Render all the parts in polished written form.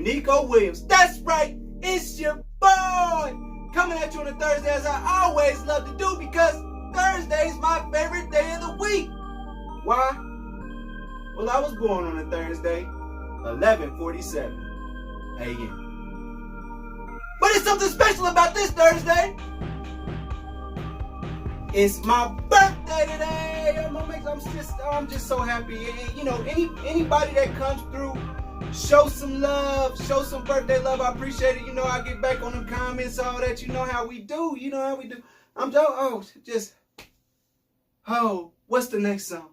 Uniqo Williams. That's right, it's your boy coming at you on a Thursday, as I always love to do, because Thursday's my favorite day of the week. Why? Well, I was born on a Thursday, 11:47 a.m. But it's something special about this Thursday. It's my birthday today. I'm just so happy. You know, anybody that comes through, show some love, show some birthday love. I appreciate it. You know, I get back on them comments, all that. You know how we do. You know how we do. What's the next song?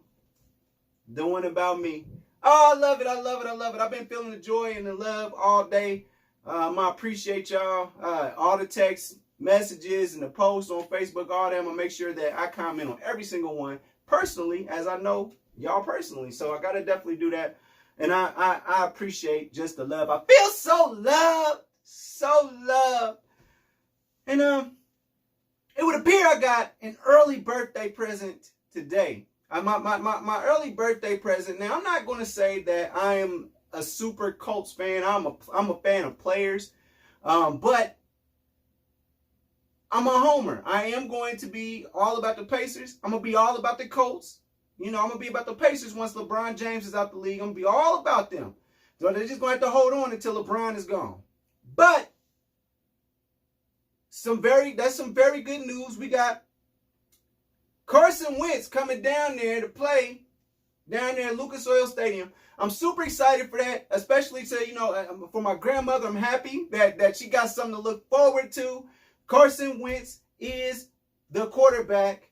The one about me. Oh, I love it. I love it. I love it. I've been feeling the joy and the love all day. I appreciate y'all. All the texts, messages, and the posts on Facebook, all that. I'm going to make sure that I comment on every single one personally, as I know y'all personally. So I got to definitely do that. And I appreciate just the love. I feel so loved. So loved. And it would appear I got an early birthday present today. My early birthday present. Now, I'm not going to say that I am a super Colts fan. I'm a fan of players. But I'm a homer. I am going to be all about the Pacers. I'm going to be all about the Colts. You know, I'm going to be about the Pacers once LeBron James is out the league. I'm going to be all about them. So they're just going to have to hold on until LeBron is gone. But that's some very good news. We got Carson Wentz coming down there to play down there at Lucas Oil Stadium. I'm super excited for that, especially to, you know, for my grandmother. I'm happy that she got something to look forward to. Carson Wentz is the quarterback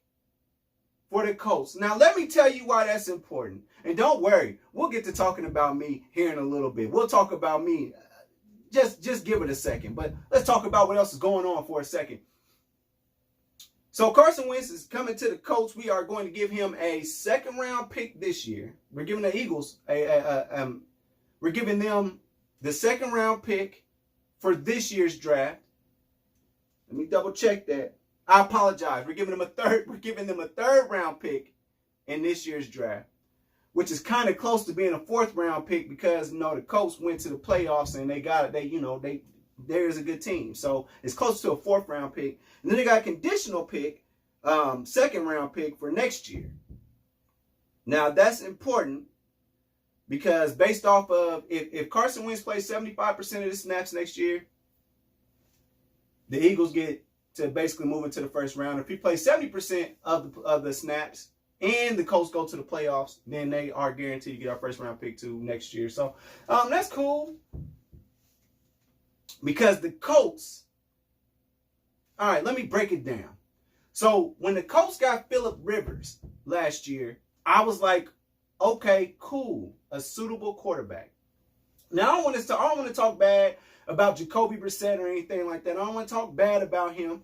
for the Colts. Now, let me tell you why that's important. And don't worry, we'll get to talking about me here in a little bit. We'll talk about me. Just give it a second. But let's talk about what else is going on for a second. So Carson Wentz is coming to the Colts. We are going to give him a second-round pick this year. We're giving the Eagles we're giving them the second-round pick for this year's draft. Let me double check that. I apologize. We're giving them a third-round pick in this year's draft, which is kind of close to being a fourth-round pick because, you know, the Colts went to the playoffs and there's a good team. So it's close to a fourth-round pick. And then they got a conditional pick, second-round pick for next year. Now, that's important because based off of if Carson Wentz plays 75% of the snaps next year, the Eagles get to basically move into the first round. If he plays 70% of the snaps and the Colts go to the playoffs, then they are guaranteed to get our first-round pick too next year. So that's cool. Because the Colts, all right, let me break it down. So when the Colts got Phillip Rivers last year, I was like, okay, cool, a suitable quarterback. Now, I don't want to talk bad about Jacoby Brissett or anything like that. I don't want to talk bad about him.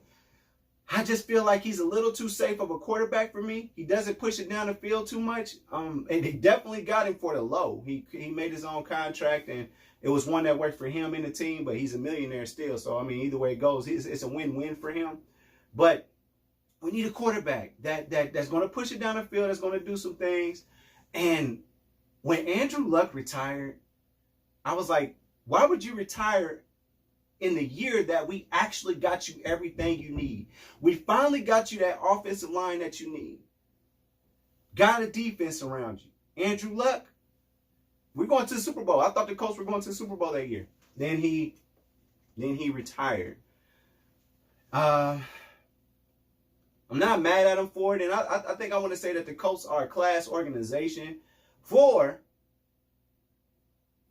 I just feel like he's a little too safe of a quarterback for me. He doesn't push it down the field too much. And they definitely got him for the low. He made his own contract, and it was one that worked for him and the team, but he's a millionaire still. So, I mean, either way it goes, it's a win-win for him. But we need a quarterback that's going to push it down the field, that's going to do some things. And when Andrew Luck retired, I was like, why would you retire in the year that we actually got you everything you need? We finally got you that offensive line that you need. Got a defense around you. Andrew Luck, we're going to the Super Bowl. I thought the Colts were going to the Super Bowl that year. Then he retired. I'm not mad at him for it. And I think I want to say that the Colts are a class organization for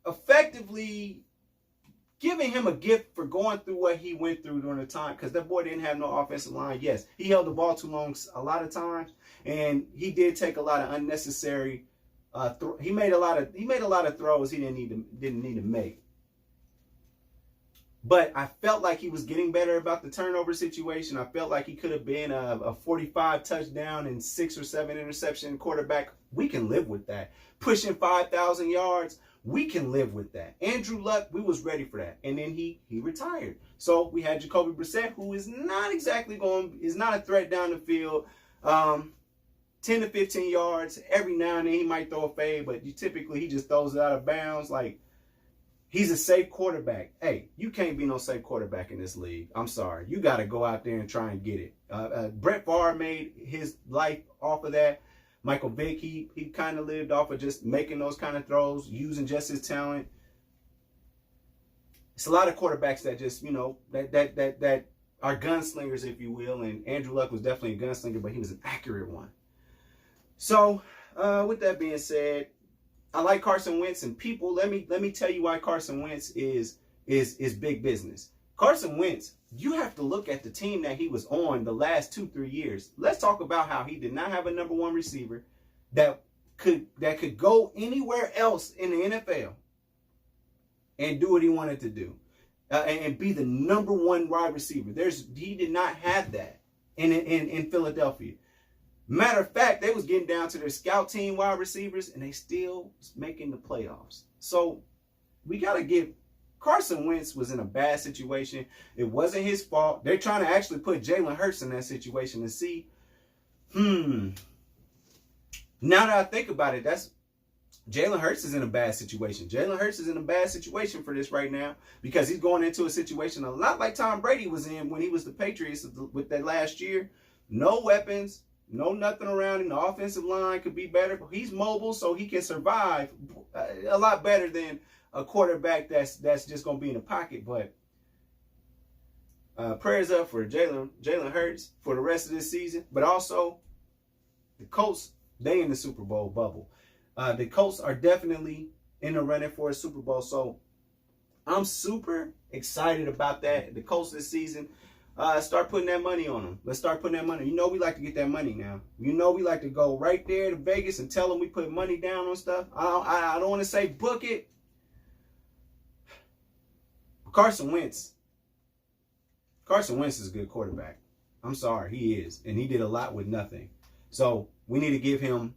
effectively giving him a gift for going through what he went through during the time, because that boy didn't have no offensive line. Yes, he held the ball too long a lot of times, and he did take a lot of unnecessary. He made a lot of throws he didn't need to make. But I felt like he was getting better about the turnover situation. I felt like he could have been a 45 touchdown and 6 or 7 interception quarterback. We can live with that. Pushing 5,000 yards. We can live with that. Andrew Luck, we was ready for that. And then he retired. So we had Jacoby Brissett, who is not a threat down the field. 10 to 15 yards. Every now and then he might throw a fade, but he just throws it out of bounds. Like, He's a safe quarterback. Hey, you can't be no safe quarterback in this league. I'm sorry. You got to go out there and try and get it. Brett Favre made his life off of that. Michael Vick, he kind of lived off of just making those kind of throws, using just his talent. It's a lot of quarterbacks that just, that are gunslingers, if you will. And Andrew Luck was definitely a gunslinger, but he was an accurate one. So, with that being said, I like Carson Wentz, and people, let me tell you why Carson Wentz is big business. Carson Wentz, you have to look at the team that he was on the last 2-3 years. Let's talk about how he did not have a number one receiver that could go anywhere else in the NFL and do what he wanted to do, and be the number one wide receiver. He did not have that in Philadelphia. Matter of fact, they was getting down to their scout team wide receivers, and they still was making the playoffs. So we got to give Carson Wentz was in a bad situation. It wasn't his fault. They're trying to actually put Jalen Hurts in that situation and see, now that I think about it, that's Jalen Hurts is in a bad situation. Jalen Hurts is in a bad situation for this right now because he's going into a situation a lot like Tom Brady was in when he was the Patriots with that last year. No weapons. No nothing around him. The offensive line could be better. But he's mobile, so he can survive a lot better than a quarterback that's just going to be in the pocket. But prayers up for Jalen Hurts for the rest of this season. But also, the Colts, they in the Super Bowl bubble. The Colts are definitely in the running for a Super Bowl. So I'm super excited about that. The Colts this season. Start putting that money on them. Let's start putting that money. You know we like to get that money now. You know we like to go right there to Vegas and tell them we put money down on stuff. I don't want to say book it. Carson Wentz is a good quarterback. I'm sorry, he is. And he did a lot with nothing. So we need to give him,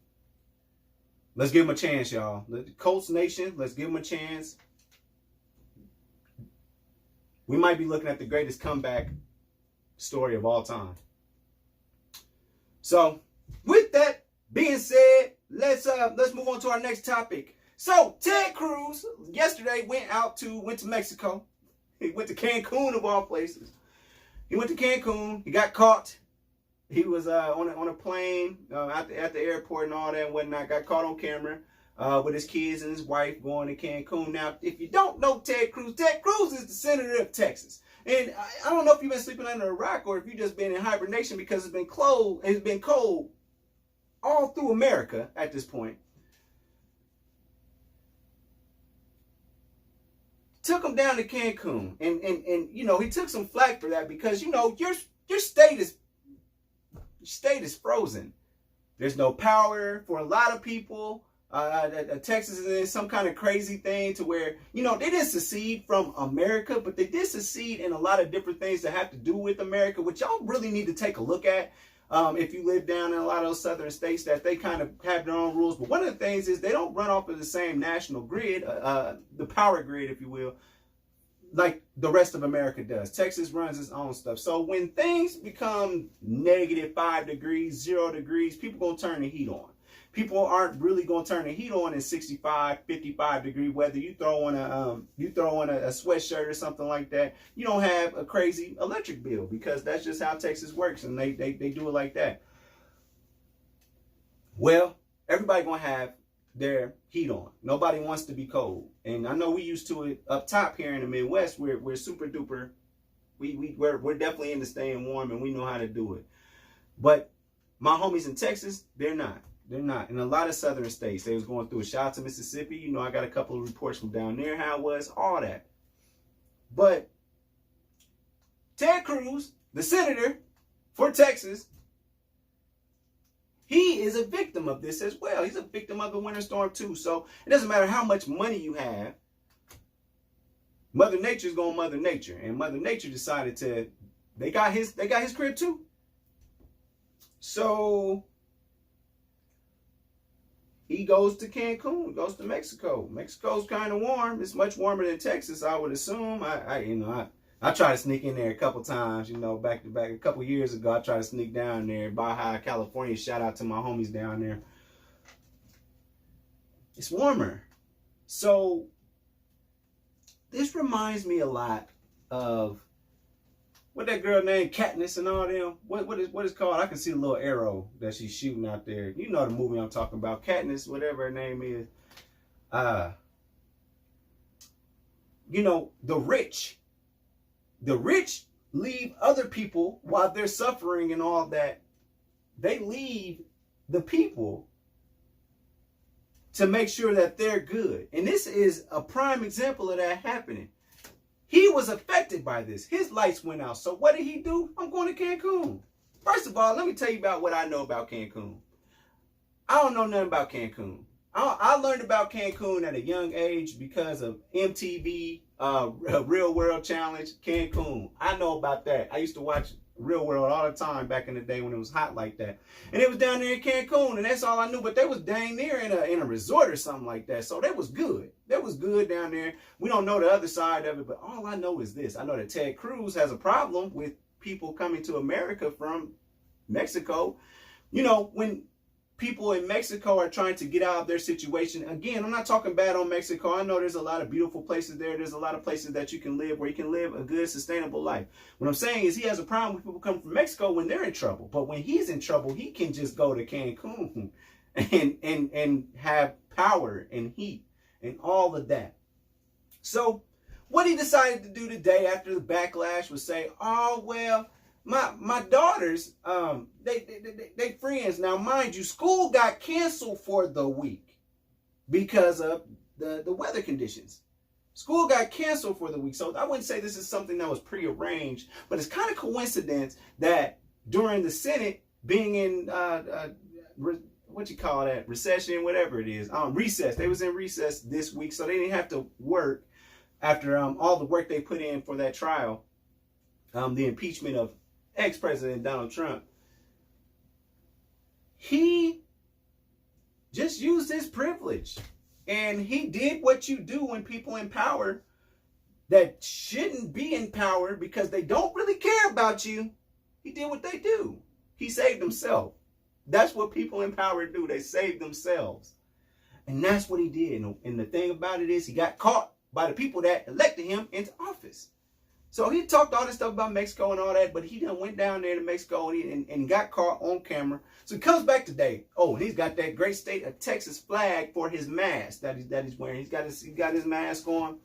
let's give him a chance, y'all. The Colts Nation, let's give him a chance. We might be looking at the greatest comeback story of all time. So, with that being said, let's move on to our next topic. So, Ted Cruz yesterday went to Mexico. He went to Cancun of all places. He went to Cancun. He got caught. He was on a plane at the airport and all that and whatnot. Got caught on camera with his kids and his wife going to Cancun. Now, if you don't know Ted Cruz is the senator of Texas. And I don't know if you've been sleeping under a rock or if you've just been in hibernation because it's been cold all through America at this point. Took him down to Cancun. And he took some flack for that because, your state is frozen. There's no power for a lot of people. Texas is in some kind of crazy thing to where, they didn't secede from America, but they did secede in a lot of different things that have to do with America, which y'all really need to take a look at if you live down in a lot of those southern states that they kind of have their own rules. But one of the things is they don't run off of the same national grid, the power grid, if you will, like the rest of America does. Texas runs its own stuff. So when things become -5 degrees, 0 degrees, people going to turn the heat on. People aren't really going to turn the heat on in 65, 55 degree weather. You throw on a sweatshirt or something like that. You don't have a crazy electric bill because that's just how Texas works, and they do it like that. Well, everybody going to have their heat on. Nobody wants to be cold. And I know we used to it up top here in the Midwest. We're super duper. We're definitely into staying warm, and we know how to do it. But my homies in Texas, they're not. They're not. In a lot of southern states, they was going through a shout out to Mississippi. I got a couple of reports from down there, how it was, all that. But Ted Cruz, the senator for Texas, he is a victim of this as well. He's a victim of the winter storm too. So it doesn't matter how much money you have. Mother Nature's going Mother Nature. And Mother Nature decided they got his crib too. So he goes to Cancun, goes to Mexico. Mexico's kind of warm. It's much warmer than Texas, I would assume. I tried to sneak in there a couple times, back to back. A couple years ago, I tried to sneak down there. Baja, California. Shout out to my homies down there. It's warmer. So this reminds me a lot of what that girl named Katniss and all them. What is called? I can see the little arrow that she's shooting out there. You know the movie I'm talking about. Katniss, whatever her name is. You know, the rich leave other people while they're suffering and all that. They leave the people to make sure that they're good. And this is a prime example of that happening. He was affected by this. His lights went out. So what did he do? I'm going to Cancun. First of all, let me tell you about what I know about Cancun. I don't know nothing about Cancun. I learned about Cancun at a young age because of MTV, Real World Challenge, Cancun. I know about that. I used to watch Real World all the time back in the day when it was hot like that. And it was down there in Cancun, and that's all I knew. But they was dang near in a resort or something like that. So that was good. That was good down there. We don't know the other side of it, but all I know is this. I know that Ted Cruz has a problem with people coming to America from Mexico. You know, when people in Mexico are trying to get out of their situation. Again, I'm not talking bad on Mexico. I know there's a lot of beautiful places there. There's a lot of places that you can live where you can live a good, sustainable life. What I'm saying is he has a problem with people coming from Mexico when they're in trouble. But when he's in trouble, he can just go to Cancun and have power and heat and all of that. So what he decided to do today after the backlash was say, oh, well, my daughters, they friends. Now, mind you, school got canceled for the week because of the weather conditions. School got canceled for the week. So I wouldn't say this is something that was prearranged, but it's kind of coincidence that during the Senate being in, what you call that, recession, whatever it is, recess. They was in recess this week, so they didn't have to work after all the work they put in for that trial, the impeachment of ex-President Donald Trump. He just used his privilege, and he did what you do when people in power that shouldn't be in power because they don't really care about you. He did what they do. He saved himself. That's what people in power do. They save themselves. And that's what he did. And the thing about it is he got caught by the people that elected him into office. So he talked all this stuff about Mexico and all that, but he done went down there to Mexico and got caught on camera. So he comes back today. Oh, and he's got that great state of Texas flag for his mask that he's wearing. He got his mask on, and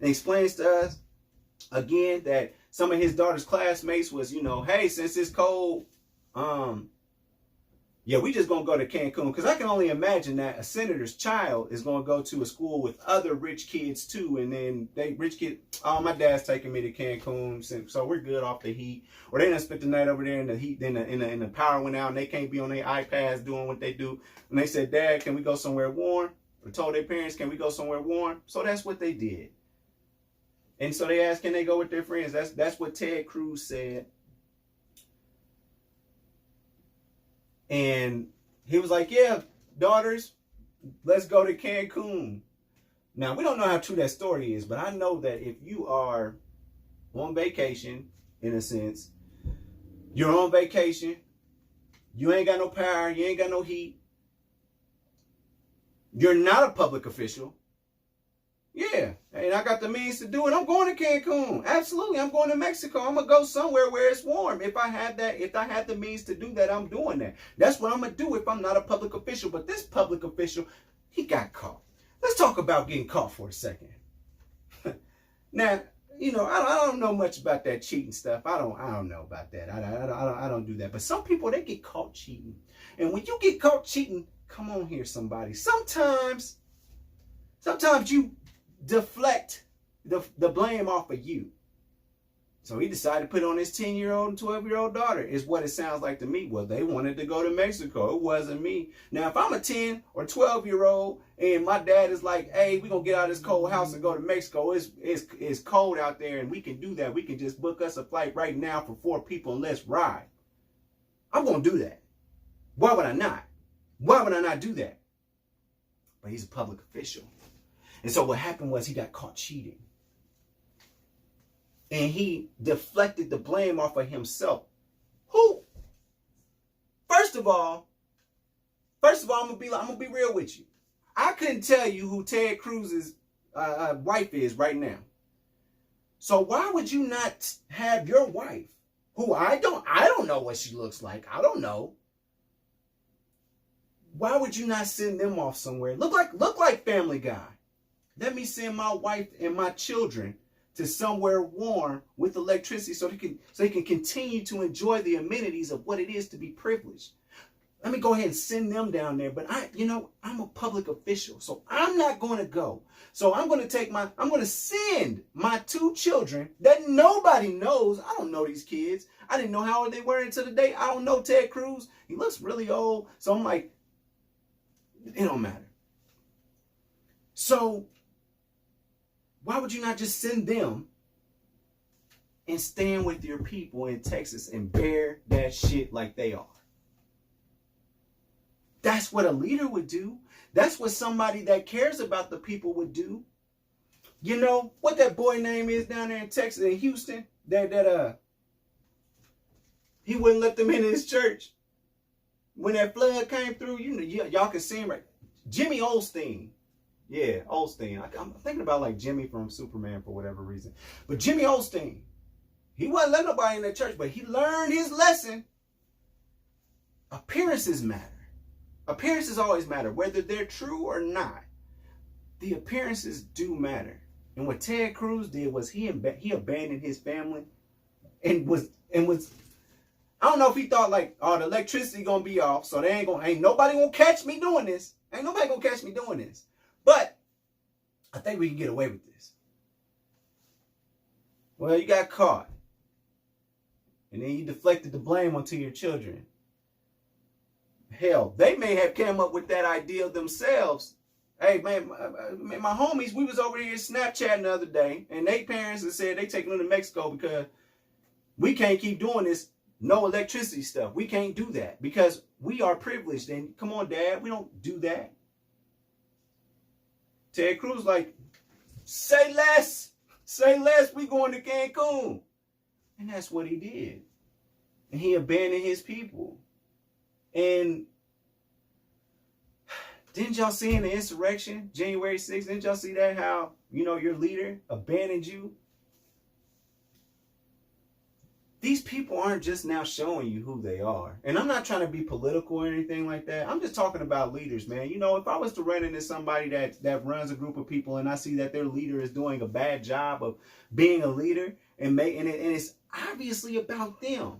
he explains to us again that some of his daughter's classmates was, you know, hey, since it's cold, yeah, we just gonna go to Cancun, because I can only imagine that a senator's child is gonna go to a school with other rich kids too, and then rich kids, oh, my dad's taking me to Cancun, so we're good off the heat. Or they done spent the night over there in the heat, then the power went out, and they can't be on their iPads doing what they do. And they said, Dad, can we go somewhere warm? Or told their parents, can we go somewhere warm? So that's what they did. And so they asked, can they go with their friends? That's what Ted Cruz said. And he was like, yeah, daughters, let's go to Cancun. Now, we don't know how true that story is, but I know that if you are on vacation, in a sense, you're on vacation, you ain't got no power, you ain't got no heat, you're not a public official. Yeah, and I got the means to do it. I'm going to Cancun. Absolutely, I'm going to Mexico. I'm gonna go somewhere where it's warm. If I had the means to do that, I'm doing that. That's what I'm gonna do if I'm not a public official. But this public official, he got caught. Let's talk about getting caught for a second. Now, you know, I don't know much about that cheating stuff. I don't know about that. I don't do that. But some people, they get caught cheating. And when you get caught cheating, come on here, somebody. Sometimes you deflect the blame off of you. So he decided to put it on his 10-year-old and 12-year-old daughter, is what it sounds like to me. Well, they wanted to go to Mexico. It wasn't me. Now, if I'm a 10 or 12-year-old and my dad is like, hey, we're going to get out of this cold house and go to Mexico. It's cold out there and we can do that. We can just book us a flight right now for 4 people and let's ride. I'm going to do that. Why would I not? Why would I not do that? But he's a public official. And so what happened was he got caught cheating. And he deflected the blame off of himself. Who? First of all, I'm gonna be real with you. I couldn't tell you who Ted Cruz's wife is right now. So why would you not have your wife, who I don't know what she looks like. I don't know. Why would you not send them off somewhere? Look like Family Guy. Let me send my wife and my children to somewhere warm with electricity so they can continue to enjoy the amenities of what it is to be privileged. Let me go ahead and send them down there. But I'm a public official, so I'm not going to go. So I'm going to send my 2 children that nobody knows. I don't know these kids. I didn't know how old they were until today. I don't know Ted Cruz. He looks really old. So I'm like, it don't matter. So why would you not just send them and stand with your people in Texas and bear that shit like they are? That's what a leader would do. That's what somebody that cares about the people would do. You know what that boy name is down there in Texas, in Houston? That he wouldn't let them in his church when that flood came through. Y'all can see him right. Jimmy Osteen. Yeah, Osteen. I'm thinking about like Jimmy from Superman for whatever reason. But Jimmy Osteen, he wasn't letting nobody in that church, but he learned his lesson. Appearances matter. Appearances always matter, whether they're true or not. The appearances do matter. And what Ted Cruz did was he abandoned his family and was I don't know if he thought like, oh, the electricity gonna be off, so they ain't nobody gonna catch me doing this. Ain't nobody gonna catch me doing this. But I think we can get away with this. Well, you got caught. And then you deflected the blame onto your children. Hell, they may have come up with that idea themselves. Hey, man, my homies, we was over here Snapchatting the other day, and they parents have said they taking them to Mexico because we can't keep doing this no electricity stuff. We can't do that because we are privileged. And come on, Dad, we don't do that. Ted Cruz like, say less, we going to Cancun. And that's what he did. And he abandoned his people. And didn't y'all see in the insurrection, January 6th, didn't y'all see that, how, your leader abandoned you? These people aren't just now showing you who they are. And I'm not trying to be political or anything like that. I'm just talking about leaders, man. If I was to run into somebody that runs a group of people and I see that their leader is doing a bad job of being a leader and it's obviously about them,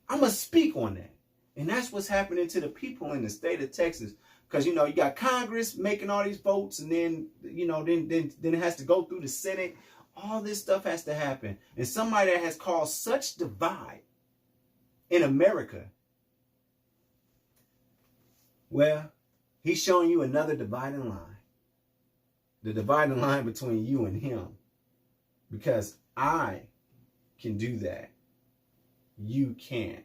I'm going to speak on that. And that's what's happening to the people in the state of Texas. Because, you got Congress making all these votes, and then, then it has to go through the Senate. All this stuff has to happen. And somebody that has caused such divide in America, well, he's showing you another dividing line. The dividing line between you and him. Because I can do that. You can't.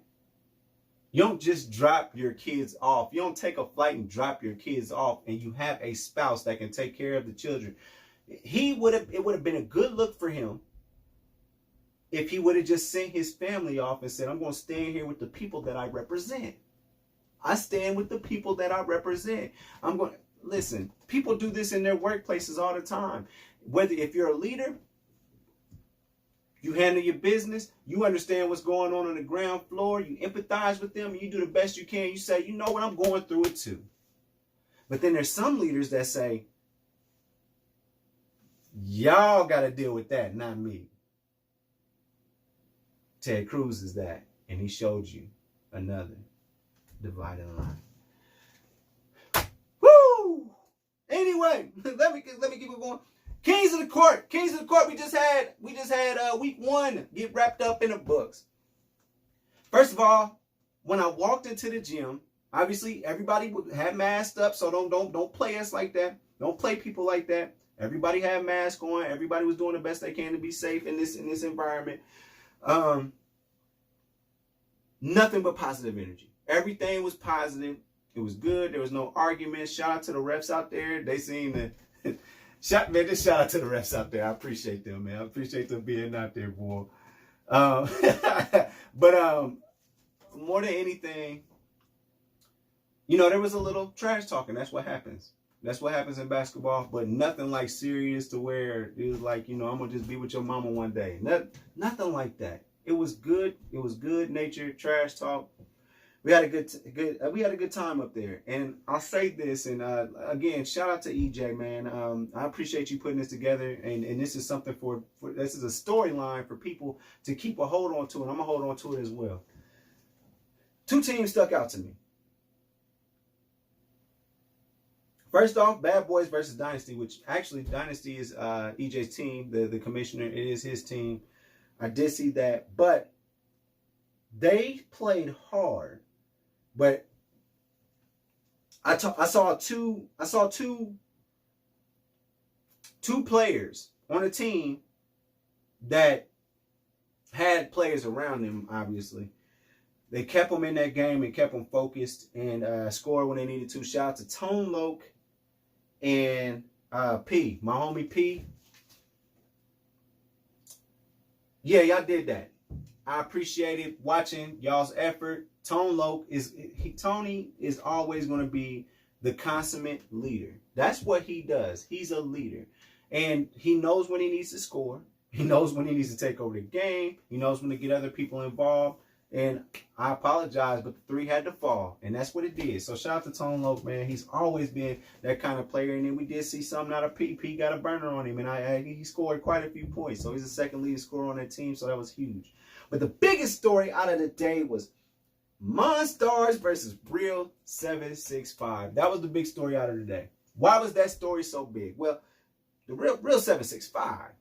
You don't just drop your kids off. You don't take a flight and drop your kids off and you have a spouse that can take care of the children. It would have been a good look for him if he would have just sent his family off and said, I'm going to stand here with the people that I represent. I stand with the people that I represent. Listen, people do this in their workplaces all the time. If you're a leader, you handle your business. You understand what's going on the ground floor. You empathize with them. You do the best you can. You say, you know what, I'm going through it too. But then there's some leaders that say, y'all got to deal with that, not me. Ted Cruz is that. And he showed you another dividing line. Woo! Anyway, let me keep it going. Kings of the Court. We just had week 1 get wrapped up in the books. First of all, when I walked into the gym, obviously everybody had masked up, so don't play us like that. Don't play people like that. Everybody had masks on. Everybody was doing the best they can to be safe in this environment. Nothing but positive energy. Everything was positive. It was good. There was no arguments. Shout out to the refs out there. They seem to shout out to the refs out there. I appreciate them, man. I appreciate them being out there, boy. But more than anything, there was a little trash talking. That's what happens. That's what happens in basketball, but nothing like serious to where it was like, I'm gonna just be with your mama one day. Nothing like that. It was good. It was good natured trash talk. We had a we had a good time up there. And I'll say this, and again, shout out to EJ, man. I appreciate you putting this together, and this is something for this is a storyline for people to keep a hold on to, and I'm gonna hold on to it as well. Two teams stuck out to me. First off, Bad Boys versus Dynasty, which actually Dynasty is EJ's team, the commissioner. It is his team. I did see that, but they played hard. But I saw two players on a team that had players around them. Obviously, they kept them in that game and kept them focused and scored when they needed to. Shout out to Tone Loke and P, my homie P. Yeah, y'all did that. I appreciated watching y'all's effort. Tony is always going to be the consummate leader. That's what he does. He's a leader. And he knows when he needs to score. He knows when he needs to take over the game. He knows when to get other people involved. And I apologize, but the three had to fall. And that's what it did. So shout out to Tone Loke, man. He's always been that kind of player. And then we did see something out of P. P got a burner on him. And he scored quite a few points. So he's the second leading scorer on that team. So that was huge. But the biggest story out of the day was Monstars versus Real 765. That was the big story out of the day. Why was that story so big? Well, the Real 765,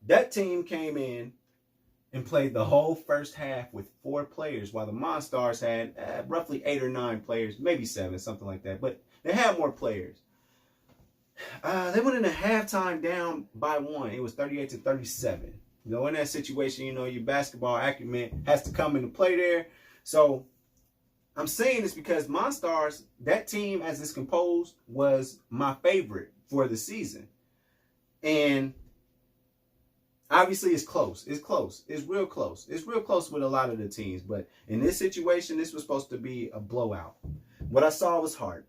that team came in and played the whole first half with 4 players, while the Monstars had roughly 8 or 9 players, maybe 7, something like that. But they had more players. They went into halftime down by 1. It was 38-37. In that situation, your basketball acumen has to come into play there. So I'm saying this because Monstars, that team as it's composed, was my favorite for the season. And obviously it's close. It's close. It's real close. It's real close with a lot of the teams. But in this situation, this was supposed to be a blowout. What I saw was heart.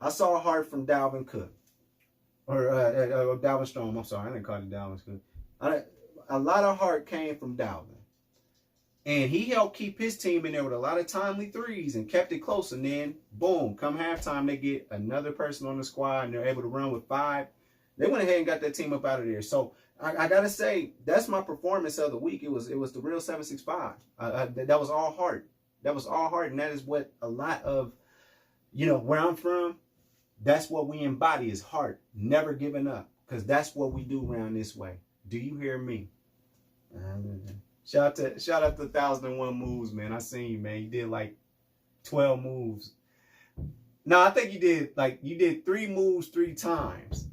I saw heart from Dalvin Cook. Or Dalvin Strong. I'm sorry. I didn't call it Dalvin Cook. A lot of heart came from Dalvin. And he helped keep his team in there with a lot of timely threes and kept it close. And then, boom, come halftime, they get another person on the squad and they're able to run with 5. They went ahead and got that team up out of there. So I got to say, that's my performance of the week. It was the Real 765. That was all heart. That was all heart. And that is what a lot of, where I'm from, that's what we embody is heart. Never giving up. Because that's what we do around this way. Do you hear me? Shout out to 1001 moves, man. I seen you, man. You did like 12 moves. No, I think you did 3 moves 3 times.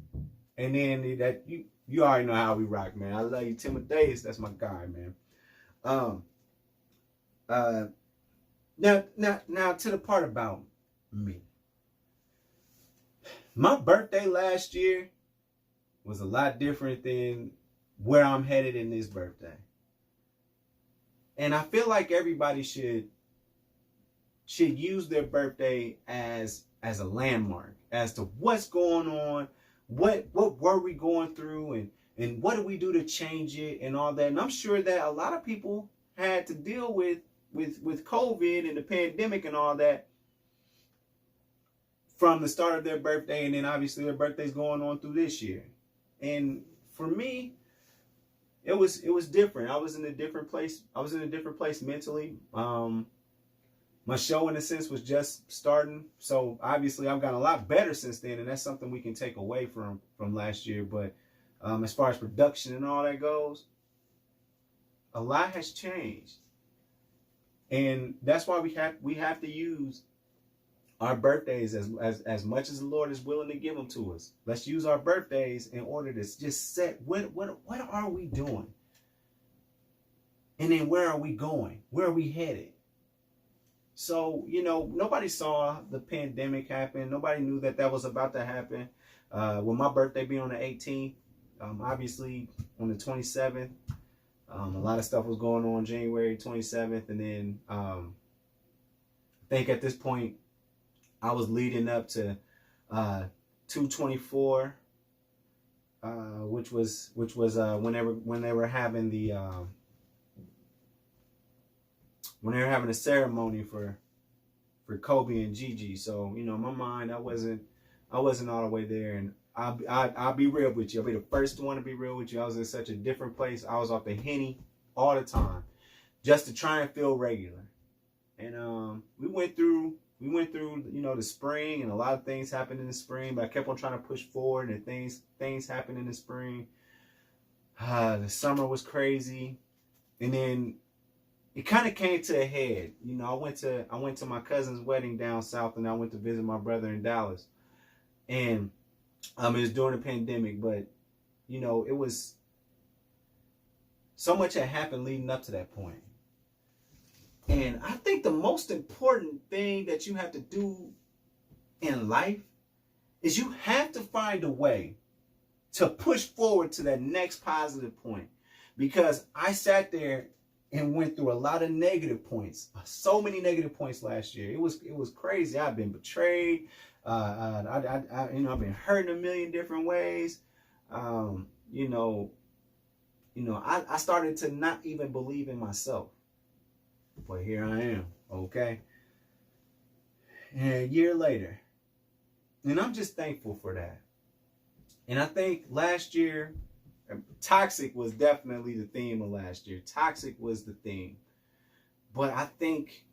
And then that you already know how we rock, man. I love you, Timotheus. That's my guy, man. Now to the part about me. My birthday last year was a lot different than where I'm headed in this birthday. And I feel like everybody should use their birthday as a landmark as to what's going on, what were we going through, and what do we do to change it and all that. And I'm sure that a lot of people had to deal with COVID and the pandemic and all that from the start of their birthday, and then obviously their birthday's going on through this year. And for me, it was different. I was in a different place. I was in a different place mentally. My show, in a sense, was just starting. So obviously I've gotten a lot better since then, and that's something we can take away from last year. But as far as production and all that goes, a lot has changed. And that's why we have to use our birthdays as much as the Lord is willing to give them to us. Let's use our birthdays in order to just set what are we doing? And then where are we going? Where are we headed? So, nobody saw the pandemic happen. Nobody knew that was about to happen. With my birthday being on the 18th, obviously on the 27th, a lot of stuff was going on January 27th. And then I think at this point, I was leading up to 224, which was when they were having the a ceremony for Kobe and Gigi. So, you know, in my mind, I wasn't all the way there. And I'll be real with you. I'll be the first one to be real with you. I was in such a different place. I was off the Henny all the time, just to try and feel regular. And we went through, you know, the spring, and a lot of things happened in the spring, but I kept on trying to push forward, and things happened in the spring. The summer was crazy. And then it kind of came to a head. You know, I went to my cousin's wedding down south, and I went to visit my brother in Dallas. And it was during the pandemic, but, you know, it was so much had happened leading up to that point. And I think the most important thing that you have to do in life is you have to find a way to push forward to that next positive point. Because I sat there and went through a lot of negative points, so many negative points last year. It was crazy. I've been betrayed. I've been hurt in a million different ways. I started to not even believe in myself. But here I am, okay? And a year later, and I'm just thankful for that. And I think last year, toxic was definitely the theme of last year. Toxic was the theme. But I think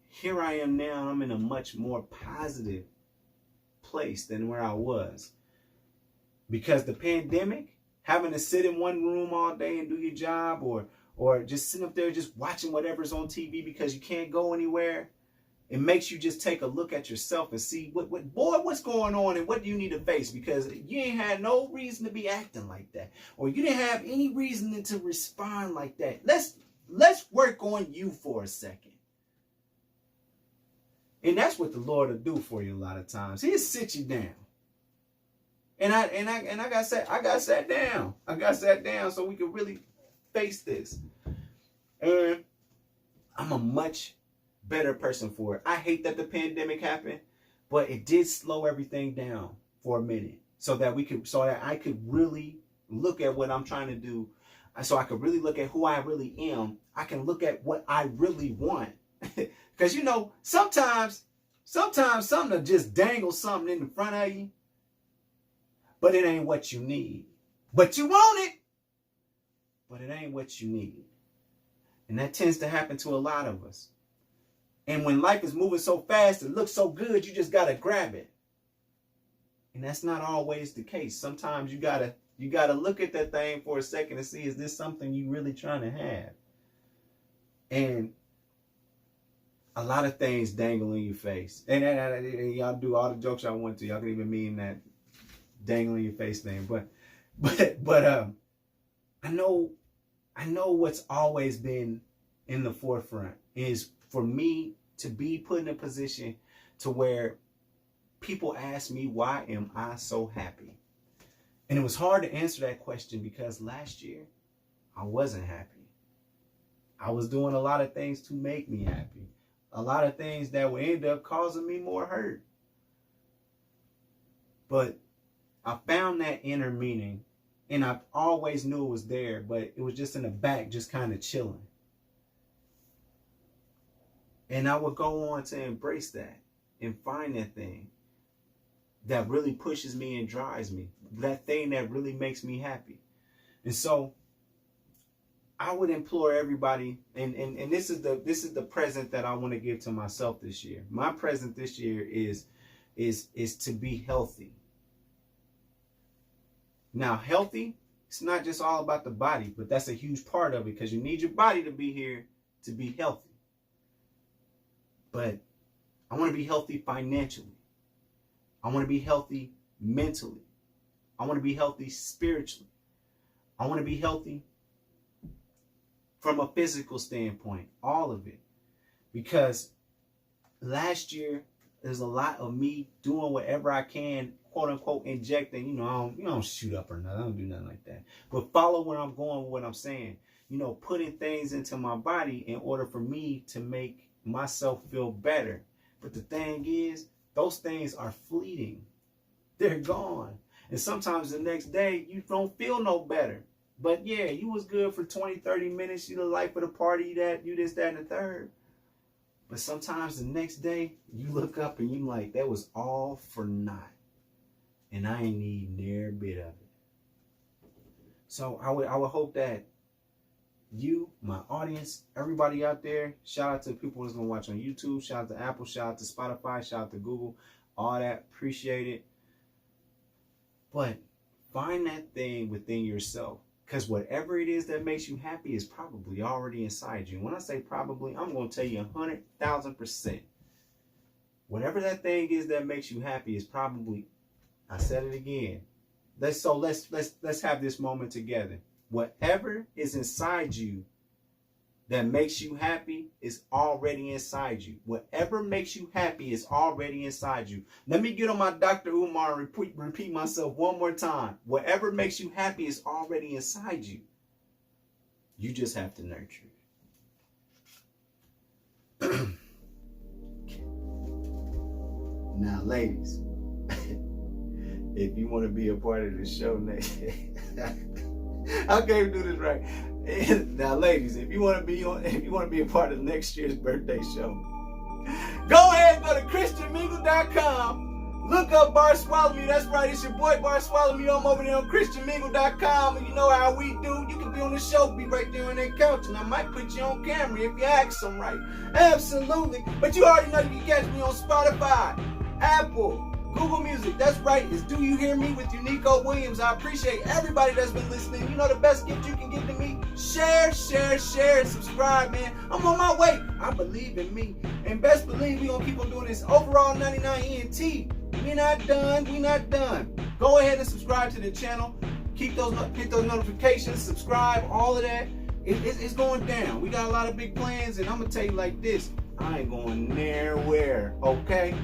here I am now, I'm in a much more positive place than where I was. Because the pandemic, having to sit in one room all day and do your job, or just sitting up there just watching whatever's on TV because you can't go anywhere, it makes you just take a look at yourself and see what's going on and what do you need to face, because you ain't had no reason to be acting like that, or you didn't have any reason to respond like that. Let's work on you for a second. And that's what the Lord will do for you a lot of times. He'll sit you down. And I got sat down. I got sat down so we could really face this. And I'm a much better person for it. I hate that the pandemic happened, but it did slow everything down for a minute so that I could really look at what I'm trying to do. So I could really look at who I really am. I can look at what I really want. Because, you know, sometimes something will just dangle something in front of you, but it ain't what you need. But you want it, but it ain't what you need. And that tends to happen to a lot of us. And when life is moving so fast, it looks so good, you just got to grab it. And that's not always the case. Sometimes you got to look at that thing for a second and see, is this something you really trying to have? And a lot of things dangle in your face. And y'all do all the jokes y'all want to. Y'all can even mean that dangling your face thing. But I know what's always been in the forefront is for me to be put in a position to where people ask me, why am I so happy? And it was hard to answer that question because last year I wasn't happy. I was doing a lot of things to make me happy. A lot of things that would end up causing me more hurt. But I found that inner meaning, and I always knew it was there, but it was just in the back, just kind of chilling. And I would go on to embrace that and find that thing that really pushes me and drives me, that thing that really makes me happy. And so I would implore everybody, and this is the present that I want to give to myself this year. My present this year is to be healthy. Now, healthy, it's not just all about the body, but that's a huge part of it because you need your body to be here to be healthy. But I want to be healthy financially. I want to be healthy mentally. I want to be healthy spiritually. I want to be healthy from a physical standpoint, all of it. Because last year, there's a lot of me doing whatever I can, quote unquote, injecting. I don't shoot up or nothing. I don't do nothing like that. But follow where I'm going with what I'm saying. Putting things into my body in order for me to make myself feel better. But the thing is, those things are fleeting. They're gone. And sometimes the next day, you don't feel no better. But yeah, you was good for 20, 30 minutes. You the life of the party, that, you this, that, and the third. But sometimes the next day, you look up and you like, that was all for naught. And I ain't need near a bit of it. So I would hope that you, my audience, everybody out there, shout out to the people that's going to watch on YouTube, shout out to Apple, shout out to Spotify, shout out to Google, all that, appreciate it. But find that thing within yourself, because whatever it is that makes you happy is probably already inside you. When I say probably, I'm going to tell you 100,000%. Whatever that thing is that makes you happy is probably, I said it again. Let's have this moment together. Whatever is inside you that makes you happy is already inside you. Whatever makes you happy is already inside you. Let me get on my Dr. Umar and repeat myself one more time. Whatever makes you happy is already inside you. You just have to nurture it. Now, ladies, if you want to be a part of the show next I can't do this right. Now, ladies, if you want to be a part of next year's birthday show, go ahead and go to ChristianMingle.com. Look up Bartholomew. That's right, it's your boy Bartholomew. I'm over there on ChristianMingle.com, and you know how we do. You can be on the show, be right there on that couch, and I might put you on camera if you ask them right. Absolutely. But you already know you can catch me on Spotify, Apple, Google Music. That's right, it's Do You Hear Me with Uniqo Williams. I appreciate everybody that's been listening. You know the best gift you can give to me? Share, and subscribe, man. I'm on my way. I believe in me. And best believe we gonna keep on doing this. Overall 99 ENT. We not done. Go ahead and subscribe to the channel. Hit those notifications, subscribe, all of that. It's going down. We got a lot of big plans, and I'm gonna tell you like this. I ain't going nowhere, okay?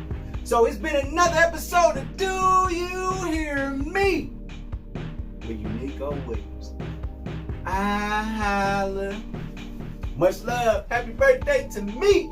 So it's been another episode of Do You Hear Me with Uniqo Williams. I holla. Much love. Happy birthday to me.